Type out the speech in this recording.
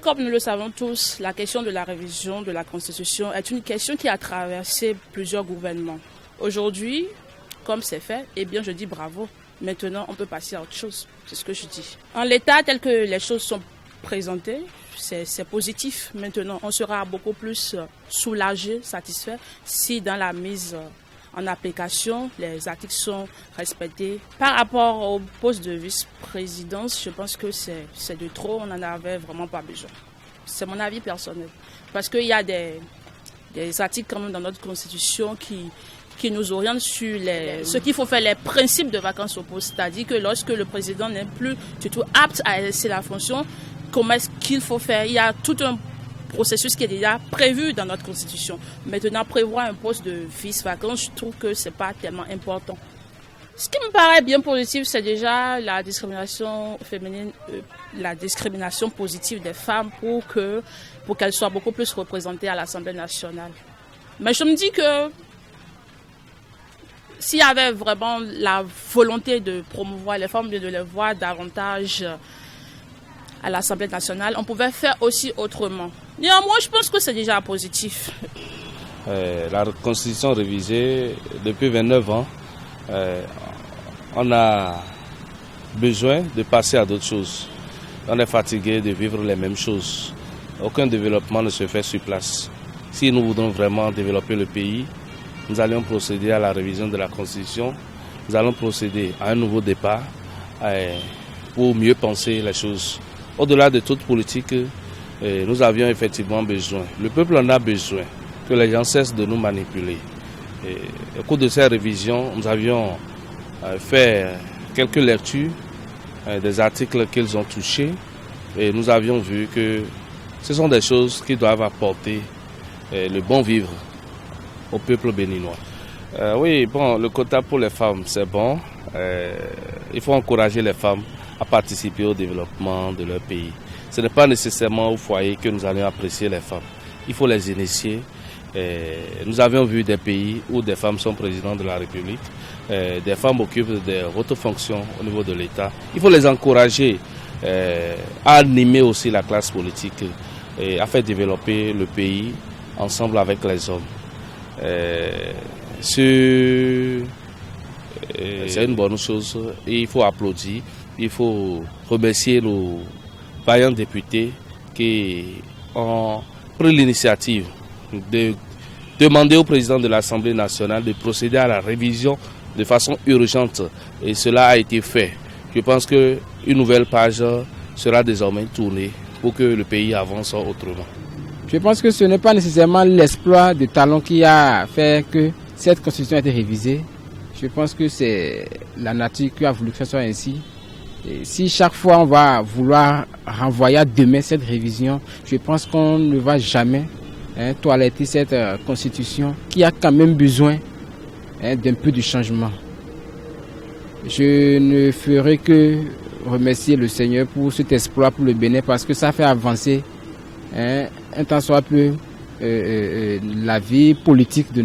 Comme nous le savons tous, la question de la révision de la Constitution est une question qui a traversé plusieurs gouvernements. Aujourd'hui, comme c'est fait, eh bien je dis bravo. Maintenant, on peut passer à autre chose. C'est ce que je dis. En l'état, tel que les choses sont présentées, c'est positif. Maintenant, on sera beaucoup plus soulagé, satisfait si dans la mise en application, les articles sont respectés. Par rapport au poste de vice-présidence, je pense que c'est de trop, on n'en avait vraiment pas besoin. C'est mon avis personnel. Parce qu'il y a des articles quand même dans notre constitution qui nous orientent sur ce qu'il faut faire, les principes de vacances au poste. C'est-à-dire que lorsque le président n'est plus du tout apte à exercer la fonction, comment est-ce qu'il faut faire? Il y a tout un processus qui est déjà prévu dans notre constitution. Maintenant, prévoir un poste de vice-vacance, je trouve que ce n'est pas tellement important. Ce qui me paraît bien positif, c'est déjà la discrimination féminine, la discrimination positive des femmes pour qu'elles soient beaucoup plus représentées à l'Assemblée nationale. Mais je me dis que s'il y avait vraiment la volonté de promouvoir les femmes, de les voir davantage à l'Assemblée nationale, on pouvait faire aussi autrement. Néanmoins, je pense que c'est déjà positif. La Constitution révisée depuis 29 ans, on a besoin de passer à d'autres choses. On est fatigué de vivre les mêmes choses. Aucun développement ne se fait sur place. Si nous voudrons vraiment développer le pays, nous allons procéder à la révision de la Constitution. Nous allons procéder à un nouveau départ pour mieux penser les choses. Au-delà de toute politique, nous avions effectivement besoin, le peuple en a besoin, que les gens cessent de nous manipuler. Au cours de ces révisions, nous avions fait quelques lectures des articles qu'ils ont touchés et nous avions vu que ce sont des choses qui doivent apporter le bon vivre au peuple béninois. Oui, bon, le quota pour les femmes, c'est bon. Il faut encourager les femmes à participer au développement de leur pays. Ce n'est pas nécessairement au foyer que nous allons apprécier les femmes. Il faut les initier. Nous avions vu des pays où des femmes sont présidentes de la République, des femmes occupent des hautes fonctions au niveau de l'État. Il faut les encourager à animer aussi la classe politique et à faire développer le pays ensemble avec les hommes. C'est une bonne chose et il faut applaudir, il faut remercier nos vaillants députés qui ont pris l'initiative de demander au président de l'Assemblée nationale de procéder à la révision de façon urgente et cela a été fait. Je pense qu'une nouvelle page sera désormais tournée pour que le pays avance autrement. Je pense que ce n'est pas nécessairement l'exploit de Talon qui a fait que cette constitution a été révisée. Je pense que c'est la nature qui a voulu que ce soit ainsi. Et si chaque fois on va vouloir renvoyer à demain cette révision, je pense qu'on ne va jamais toiletter cette constitution qui a quand même besoin d'un peu de changement. Je ne ferai que remercier le Seigneur pour cet exploit pour le Bénin parce que ça fait avancer un tant soit peu la vie politique de